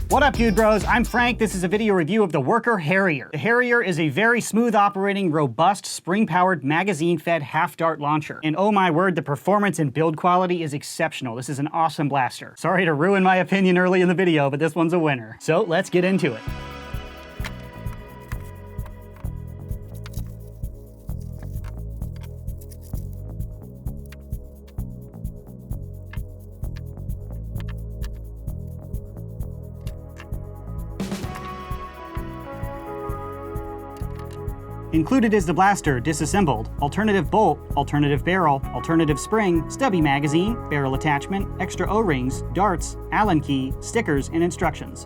What up, dude bros? I'm Frank. This is a video review of the Worker Harrier. The Harrier is a very smooth operating, robust, spring-powered, magazine-fed half-dart launcher. And oh my word, the performance and build quality is exceptional. This is an awesome blaster. Sorry to ruin my opinion early in the video, but this one's a winner. So let's get into it. Included is the blaster, disassembled, alternative bolt, alternative barrel, alternative spring, stubby magazine, barrel attachment, extra O-rings, darts, Allen key, stickers, and instructions.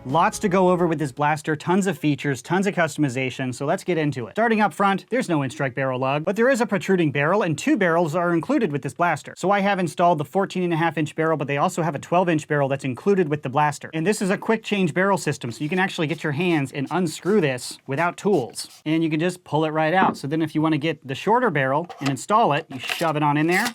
Lots to go over with this blaster, tons of features, tons of customization, so let's get into it. Starting up front, there's no in-strike barrel lug, but there is a protruding barrel, and 2 barrels are included with this blaster. So I have installed the 14.5-inch barrel, but they also have a 12-inch barrel that's included with the blaster. And this is a quick change barrel system, so you can actually get your hands and unscrew this without tools. And you can just pull it right out. So then if you want to get the shorter barrel and install it, you shove it on in there,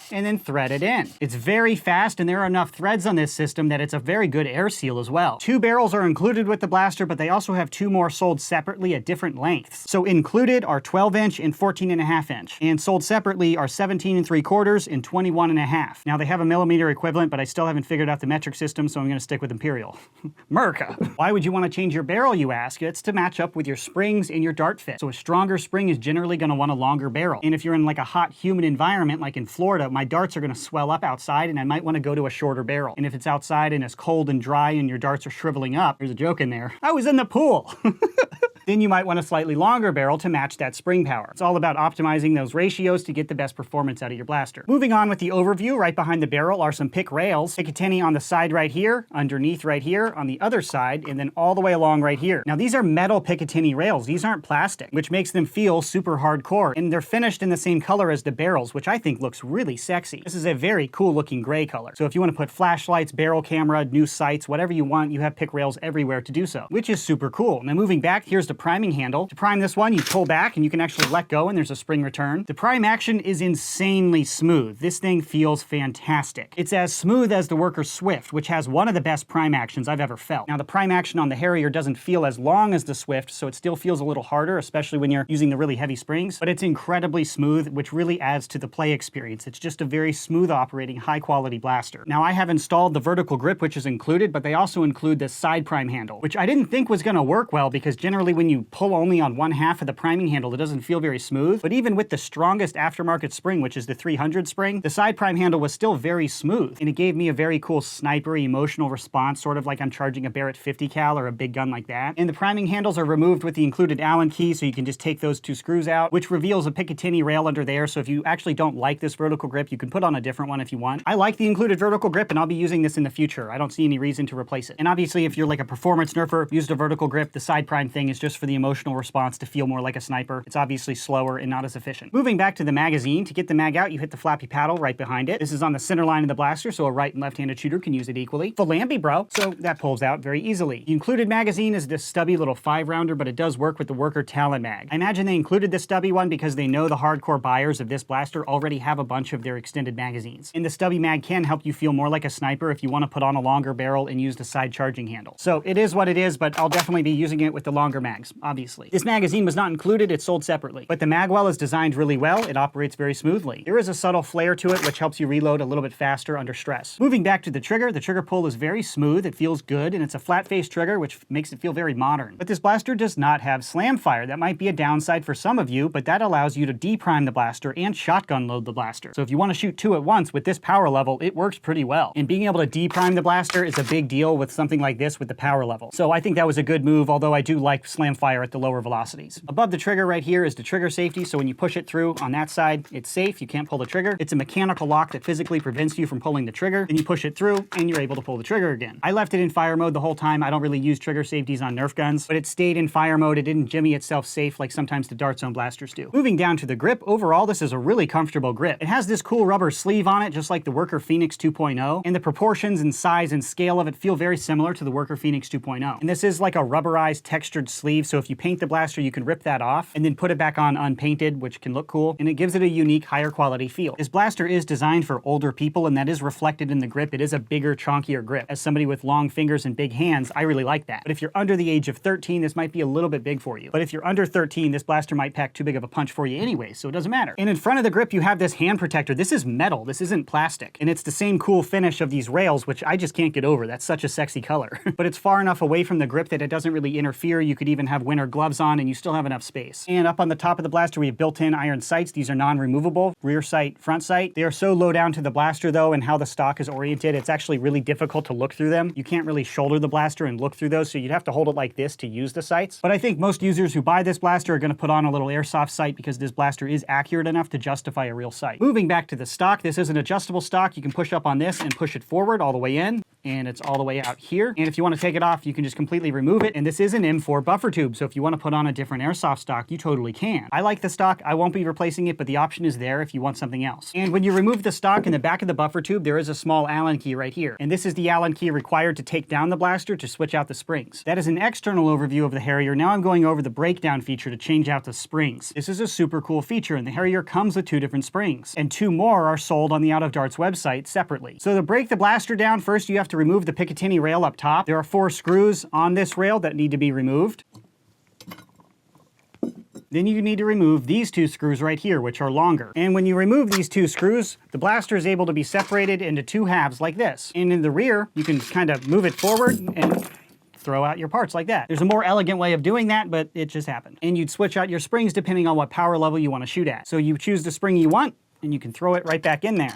and then thread it in. It's very fast, and there are enough threads on this system that it's a very good air seal as well. 2 barrels are included with the blaster, but they also have 2 more sold separately at different lengths. So included are 12-inch and 14.5-inch, and sold separately are 17 3/4 and 21.5. Now they have a millimeter equivalent, but I still haven't figured out the metric system, so I'm gonna stick with imperial. Merca. Why would you want to change your barrel, you ask? It's to match up with your springs and your dart fit. So a stronger spring is generally gonna want a longer barrel. And if you're in like a hot, humid environment, like in Florida, my darts are going to swell up outside and I might want to go to a shorter barrel. And if it's outside and it's cold and dry and your darts are shriveling up, there's a joke in there, I was in the pool. Then you might want a slightly longer barrel to match that spring power. It's all about optimizing those ratios to get the best performance out of your blaster. Moving on with the overview, right behind the barrel are some pick rails. Picatinny on the side right here, underneath right here, on the other side, and then all the way along right here. Now these are metal Picatinny rails. These aren't plastic, which makes them feel super hardcore. And they're finished in the same color as the barrels, which I think looks really sexy. This is a very cool looking gray color. So if you want to put flashlights, barrel camera, new sights, whatever you want, you have pick rails everywhere to do so, which is super cool. Now moving back, here's the priming handle. To prime this one, you pull back and you can actually let go and there's a spring return. The prime action is insanely smooth. This thing feels fantastic. It's as smooth as the Worker Swift, which has one of the best prime actions I've ever felt. Now the prime action on the Harrier doesn't feel as long as the Swift, so it still feels a little harder, especially when you're using the really heavy springs, but it's incredibly smooth, which really adds to the play experience. It's just a very smooth operating, high quality blaster. Now I have installed the vertical grip, which is included, but they also include the side prime handle, which I didn't think was gonna work well because generally when you pull only on one half of the priming handle, it doesn't feel very smooth. But even with the strongest aftermarket spring, which is the 300 spring, the side prime handle was still very smooth. And it gave me a very cool sniper emotional response, sort of like I'm charging a Barrett 50 cal or a big gun like that. And the priming handles are removed with the included Allen key, so you can just take those 2 screws out, which reveals a Picatinny rail under there. So if you actually don't like this vertical grip, you can put on a different one if you want. I like the included vertical grip and I'll be using this in the future. I don't see any reason to replace it. And obviously if you're like a performance nerfer, used a vertical grip, the side prime thing is just for the emotional response to feel more like a sniper. It's obviously slower and not as efficient. Moving back to the magazine, to get the mag out, you hit the flappy paddle right behind it. This is on the center line of the blaster, so a right and left-handed shooter can use it equally. Philambi, bro. So that pulls out very easily. The included magazine is this stubby little 5-rounder, but it does work with the Worker Talon mag. I imagine they included this stubby one because they know the hardcore buyers of this blaster already have a bunch of their extended magazines. And the stubby mag can help you feel more like a sniper if you want to put on a longer barrel and use the side charging handle. So it is what it is, but I'll definitely be using it with the longer mags, obviously. This magazine was not included, it's sold separately. But the magwell is designed really well, it operates very smoothly. There is a subtle flare to it which helps you reload a little bit faster under stress. Moving back to the trigger pull is very smooth, it feels good, and it's a flat face trigger which makes it feel very modern. But this blaster does not have slam fire. That might be a downside for some of you, but that allows you to deprime the blaster and shotgun load the blaster. So if you want to shoot 2 at once with this power level, it works pretty well. And being able to deprime the blaster is a big deal with something like this with the power level. So I think that was a good move, although I do like slam slam fire at the lower velocities. Above the trigger right here is the trigger safety, so when you push it through on that side, it's safe. You can't pull the trigger. It's a mechanical lock that physically prevents you from pulling the trigger. Then you push it through and you're able to pull the trigger again. I left it in fire mode the whole time. I don't really use trigger safeties on Nerf guns, but it stayed in fire mode. It didn't jimmy itself safe like sometimes the Dart Zone blasters do. Moving down to the grip, overall this is a really comfortable grip. It has this cool rubber sleeve on it, just like the Worker Phoenix 2.0, and the proportions and size and scale of it feel very similar to the Worker Phoenix 2.0. And this is like a rubberized textured sleeve, so if you paint the blaster, you can rip that off and then put it back on unpainted, which can look cool, and it gives it a unique, higher quality feel. This blaster is designed for older people, and that is reflected in the grip. It is a bigger, chonkier grip. As somebody with long fingers and big hands, I really like that. But if you're under the age of 13, this might be a little bit big for you. But if you're under 13, this blaster might pack too big of a punch for you anyway, so it doesn't matter. And in front of the grip, you have this hand protector. This is metal. This isn't plastic. And it's the same cool finish of these rails, which I just can't get over. That's such a sexy color. But it's far enough away from the grip that it doesn't really interfere. You could even have winter gloves on and you still have enough space. And up on the top of the blaster, we have built-in iron sights. These are non-removable, rear sight, front sight. They are so low down to the blaster though, and how the stock is oriented, it's actually really difficult to look through them. You can't really shoulder the blaster and look through those, so you'd have to hold it like this to use the sights. But I think most users who buy this blaster are going to put on a little airsoft sight because this blaster is accurate enough to justify a real sight. Moving back to the stock, this is an adjustable stock. You can push up on this and push it forward all the way in, and it's all the way out here. And if you want to take it off, you can just completely remove it. And this is an M4 buffer tube, so if you want to put on a different airsoft stock, you totally can. I like the stock. I won't be replacing it, but the option is there if you want something else. And when you remove the stock, in the back of the buffer tube, there is a small Allen key right here. And this is the Allen key required to take down the blaster to switch out the springs. That is an external overview of the Harrier. Now I'm going over the breakdown feature to change out the springs. This is a super cool feature, and the Harrier comes with 2 different springs. And 2 more are sold on the Out of Darts website separately. So to break the blaster down, first you have to remove the Picatinny rail up top. There are 4 screws on this rail that need to be removed. Then you need to remove these 2 screws right here, which are longer. And when you remove these 2 screws, the blaster is able to be separated into 2 halves like this. And in the rear, you can kind of move it forward and throw out your parts like that. There's a more elegant way of doing that, but it just happened. And you'd switch out your springs depending on what power level you want to shoot at. So you choose the spring you want, and you can throw it right back in there.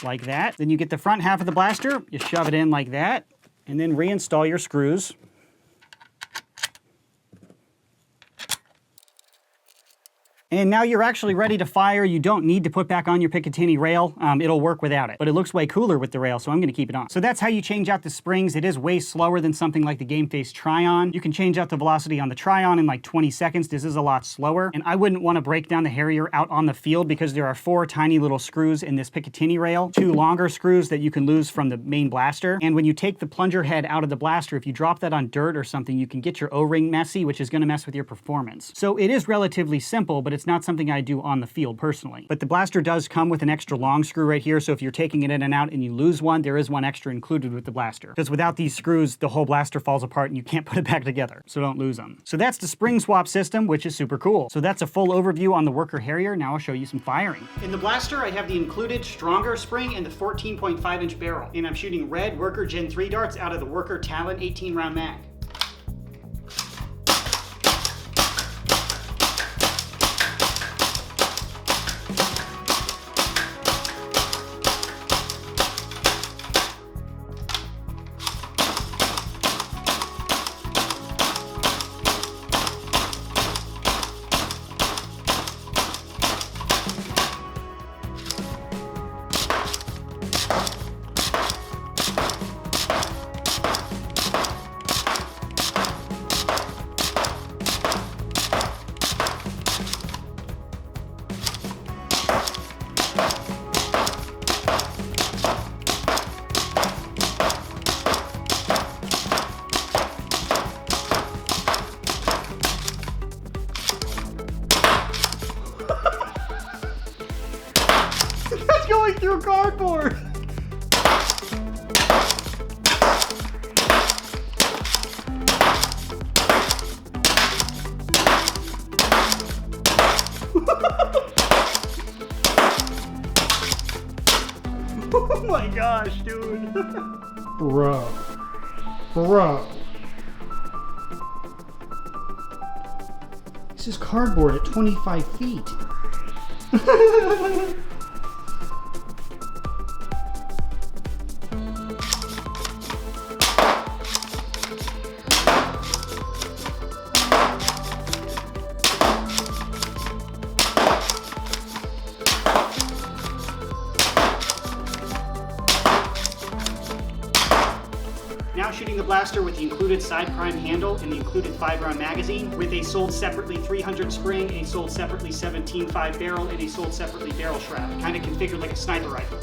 Like that. Then you get the front half of the blaster, you shove it in like that, and then reinstall your screws. And now you're actually ready to fire. You don't need to put back on your Picatinny rail. It'll work without it. But it looks way cooler with the rail, so I'm going to keep it on. So that's how you change out the springs. It is way slower than something like the Game Face Try-On. You can change out the velocity on the Try-On in like 20 seconds. This is a lot slower. And I wouldn't want to break down the Harrier out on the field because there are 4 tiny little screws in this Picatinny rail, 2 longer screws that you can lose from the main blaster. And when you take the plunger head out of the blaster, if you drop that on dirt or something, you can get your O-ring messy, which is going to mess with your performance. So it is relatively simple, but it's not something I do on the field personally. But the blaster does come with an extra long screw right here, so if you're taking it in and out and you lose one, there is one extra included with the blaster. Because without these screws, the whole blaster falls apart and you can't put it back together, so don't lose them. So that's the spring swap system, which is super cool. So that's a full overview on the Worker Harrier. Now I'll show you some firing. In the blaster, I have the included stronger spring and the 14.5-inch barrel. And I'm shooting red Worker Gen 3 darts out of the Worker Talon 18-round mag. That's going through cardboard! Oh my gosh, dude. Bro. This is cardboard at 25 feet. Now shooting the blaster with the included side prime handle and the included 5-round magazine with a sold separately 300 spring, a sold separately 17.5 barrel, and a sold separately barrel shroud. Kind of configured like a sniper rifle.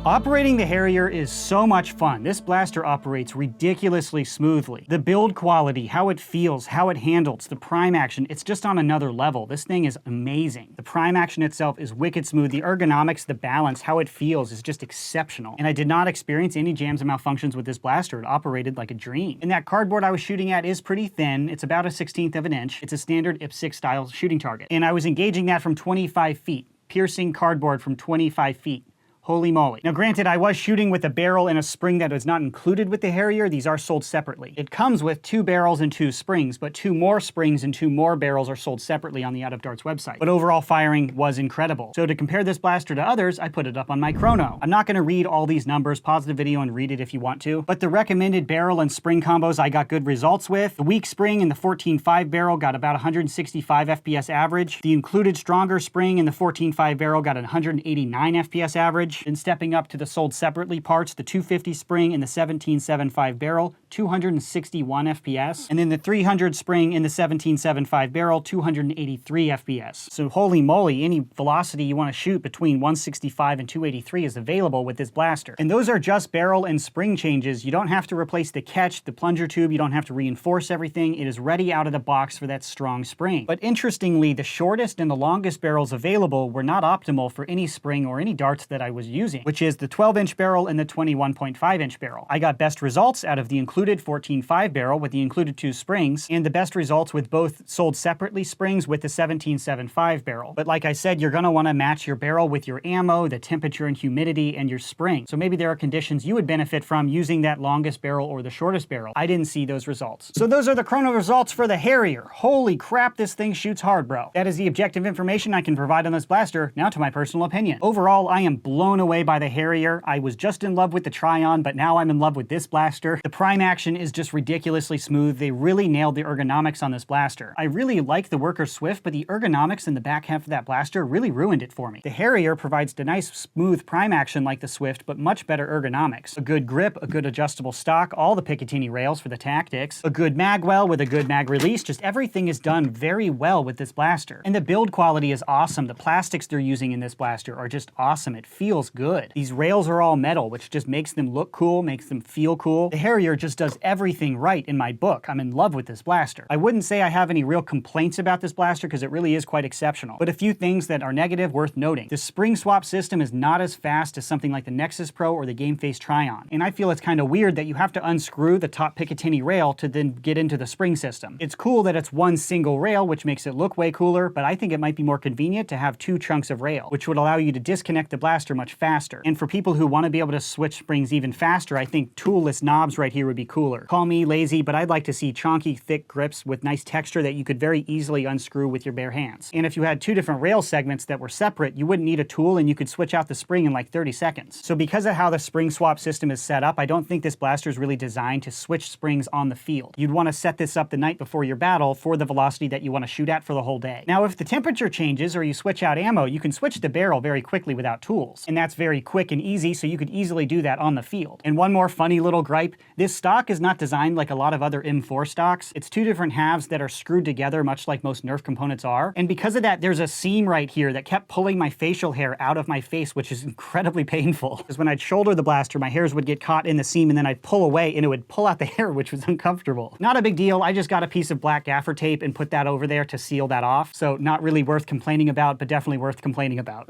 Operating the Harrier is so much fun. This blaster operates ridiculously smoothly. The build quality, how it feels, how it handles, the prime action, it's just on another level. This thing is amazing. The prime action itself is wicked smooth. The ergonomics, the balance, how it feels is just exceptional. And I did not experience any jams and malfunctions with this blaster. It operated like a dream. And that cardboard I was shooting at is pretty thin. It's about 1/16 of an inch. It's a standard IPSC style shooting target. And I was engaging that from 25 feet, piercing cardboard from 25 feet. Holy moly. Now granted, I was shooting with a barrel and a spring that was not included with the Harrier. These are sold separately. It comes with 2 barrels and 2 springs, but 2 more springs and 2 more barrels are sold separately on the Out of Darts website. But overall firing was incredible. So to compare this blaster to others, I put it up on my chrono. I'm not gonna read all these numbers. Pause the video and read it if you want to. But the recommended barrel and spring combos I got good results with. The weak spring in the 14.5 barrel got about 165 FPS average. The included stronger spring in the 14.5 barrel got 189 FPS average. And stepping up to the sold separately parts, the 250 spring in the 17.75 barrel, 261 FPS. And then the 300 spring in the 17.75 barrel, 283 FPS. So holy moly, any velocity you want to shoot between 165 and 283 is available with this blaster. And those are just barrel and spring changes. You don't have to replace the catch, the plunger tube, you don't have to reinforce everything. It is ready out of the box for that strong spring. But interestingly, the shortest and the longest barrels available were not optimal for any spring or any darts that I was using, which is the 12-inch barrel and the 21.5-inch barrel. I got best results out of the included 14.5 barrel with the included 2 springs, and the best results with both sold separately springs with the 17.75 barrel. But like I said, you're gonna wanna match your barrel with your ammo, the temperature and humidity, and your spring. So maybe there are conditions you would benefit from using that longest barrel or the shortest barrel. I didn't see those results. So those are the chrono results for the Harrier. Holy crap, this thing shoots hard, bro. That is the objective information I can provide on this blaster. Now to my personal opinion. Overall, I am blown away by the Harrier. I was just in love with the Tryon, but now I'm in love with this blaster. The prime action is just ridiculously smooth. They really nailed the ergonomics on this blaster. I really like the Worker Swift, but the ergonomics in the back half of that blaster really ruined it for me. The Harrier provides a nice smooth prime action like the Swift, but much better ergonomics. A good grip, a good adjustable stock, all the Picatinny rails for the tactics, a good mag well with a good mag release, just everything is done very well with this blaster. And the build quality is awesome. The plastics they're using in this blaster are just awesome. It feels good. These rails are all metal, which just makes them look cool, makes them feel cool. The Harrier just does everything right in my book. I'm in love with this blaster. I wouldn't say I have any real complaints about this blaster because it really is quite exceptional, but a few things that are negative worth noting. The spring swap system is not as fast as something like the Nexus Pro or the Game Face Tryon, and I feel it's kind of weird that you have to unscrew the top Picatinny rail to then get into the spring system. It's cool that it's one single rail, which makes it look way cooler, but I think it might be more convenient to have 2 chunks of rail, which would allow you to disconnect the blaster much faster. And for people who want to be able to switch springs even faster, I think toolless knobs right here would be cooler. Call me lazy, but I'd like to see chonky, thick grips with nice texture that you could very easily unscrew with your bare hands. And if you had 2 different rail segments that were separate, you wouldn't need a tool and you could switch out the spring in like 30 seconds. So because of how the spring swap system is set up, I don't think this blaster is really designed to switch springs on the field. You'd want to set this up the night before your battle for the velocity that you want to shoot at for the whole day. Now, if the temperature changes or you switch out ammo, you can switch the barrel very quickly without tools. And that's very quick and easy, so you could easily do that on the field. And one more funny little gripe, this stock is not designed like a lot of other M4 stocks. It's 2 different halves that are screwed together, much like most Nerf components are. And because of that, there's a seam right here that kept pulling my facial hair out of my face, which is incredibly painful. Because when I'd shoulder the blaster, my hairs would get caught in the seam and then I'd pull away and it would pull out the hair, which was uncomfortable. Not a big deal. I just got a piece of black gaffer tape and put that over there to seal that off. So not really worth complaining about, but definitely worth complaining about.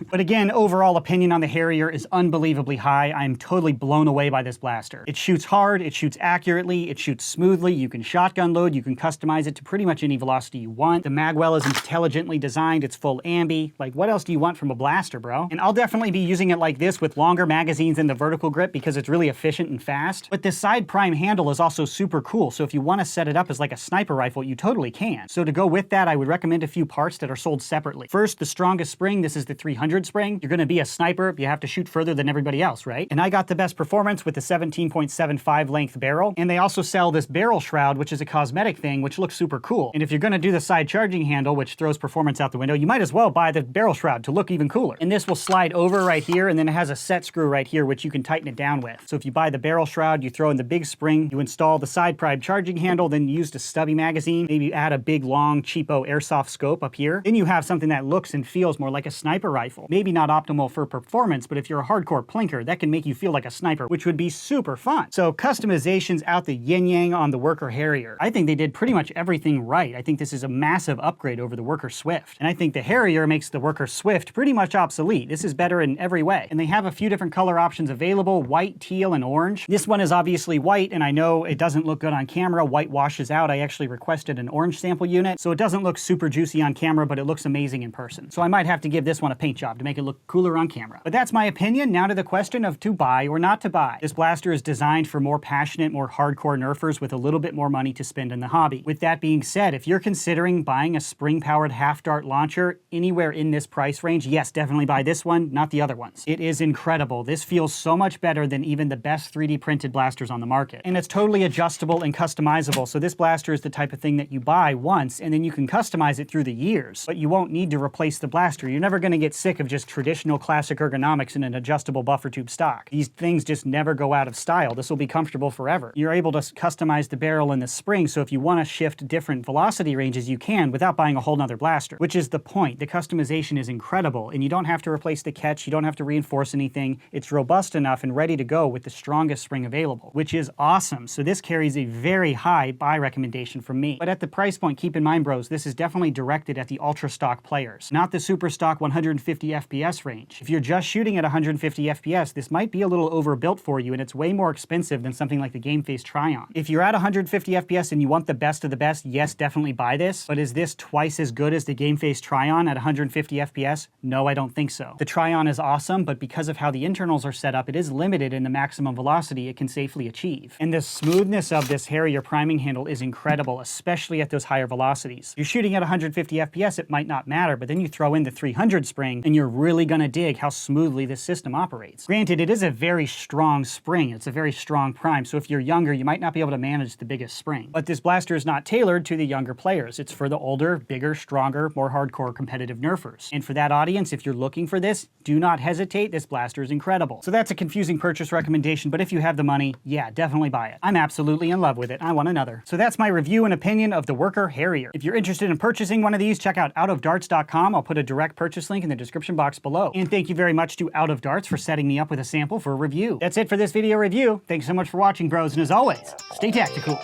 But again, overall opinion on the Harrier is unbelievably high. I'm totally blown away by this blaster. It shoots hard, it shoots accurately, it shoots smoothly. You can shotgun load, you can customize it to pretty much any velocity you want. The magwell is intelligently designed, it's full ambi. Like, what else do you want from a blaster, bro? And I'll definitely be using it like this with longer magazines and the vertical grip because it's really efficient and fast. But this side prime handle is also super cool, so if you want to set it up as like a sniper rifle, you totally can. So to go with that, I would recommend a few parts that are sold separately. First, the strongest spring. This is the 300 spring. You're going to be a sniper, you have to shoot further than everybody else, right? And I got the best performance with the 17.75 length barrel, and they also sell this barrel shroud, which is a cosmetic thing, which looks super cool. And if you're gonna do the side charging handle, which throws performance out the window, you might as well buy the barrel shroud to look even cooler. And this will slide over right here, and then it has a set screw right here, which you can tighten it down with. So if you buy the barrel shroud, you throw in the big spring, you install the side prime charging handle, then you use a stubby magazine, maybe add a big, long, cheapo airsoft scope up here. Then you have something that looks and feels more like a sniper rifle. Maybe not optimal for performance, but if you're a hardcore plinker, that can make you feel like a sniper, which would be super fun. So customization's out the yin-yang on the Worker Harrier. I think they did pretty much everything right. I think this is a massive upgrade over the Worker Swift. And I think the Harrier makes the Worker Swift pretty much obsolete. This is better in every way. And they have a few different color options available: white, teal, and orange. This one is obviously white, and I know it doesn't look good on camera. White washes out. I actually requested an orange sample unit, so it doesn't look super juicy on camera, but it looks amazing in person. So I might have to give this one a paint job to make it look cooler on camera. But that's my opinion. Now to the question of to buy or not to buy. This blaster is designed for more passionate, more hardcore nerfers with a little bit more money to spend in the hobby. With that being said, if you're considering buying a spring-powered half-dart launcher anywhere in this price range, yes, definitely buy this one, not the other ones. It is incredible. This feels so much better than even the best 3D printed blasters on the market. And it's totally adjustable and customizable, so this blaster is the type of thing that you buy once and then you can customize it through the years. But you won't need to replace the blaster. You're never going to get sick of just traditional classic ergonomics in an adjustable buffer tube stock. These things just never go out of style. This will be comfortable forever. You're able to customize the barrel and the spring, so if you want to shift different velocity ranges, you can without buying a whole nother blaster, which is the point. The customization is incredible, and you don't have to replace the catch, you don't have to reinforce anything. It's robust enough and ready to go with the strongest spring available, which is awesome. So this carries a very high buy recommendation from me. But at the price point, keep in mind, bros, this is definitely directed at the ultra stock players, not the super stock 150 FPS range. If you're just shooting at 150 FPS, this might be a little overbuilt for you, and it's way more expensive than something like the Game Face Try-On. If you're at 150 FPS and you want the best of the best, yes, definitely buy this. But is this twice as good as the Game Face Try-On at 150 FPS? No, I don't think so. The Try-On is awesome, but because of how the internals are set up, it is limited in the maximum velocity it can safely achieve. And the smoothness of this Harrier priming handle is incredible, especially at those higher velocities. You're shooting at 150 FPS, it might not matter, but then you throw in the 300 spring, and you're really gonna dig how smoothly this system operates. Granted, it is a very strong spring. It's a very strong prime, so if you're younger, you might not be able to manage the biggest spring. But this blaster is not tailored to the younger players. It's for the older, bigger, stronger, more hardcore competitive nerfers. And for that audience, if you're looking for this, do not hesitate. This blaster is incredible. So that's a confusing purchase recommendation, but if you have the money, yeah, definitely buy it. I'm absolutely in love with it. I want another. So that's my review and opinion of the Worker Harrier. If you're interested in purchasing one of these, check out outofdarts.com. I'll put a direct purchase link in the description box below. And thank you very much to Out of Darts for setting me up with a sample for a review. That's it for this video review. Thanks so much for watching, bros, and as always, stay tactical.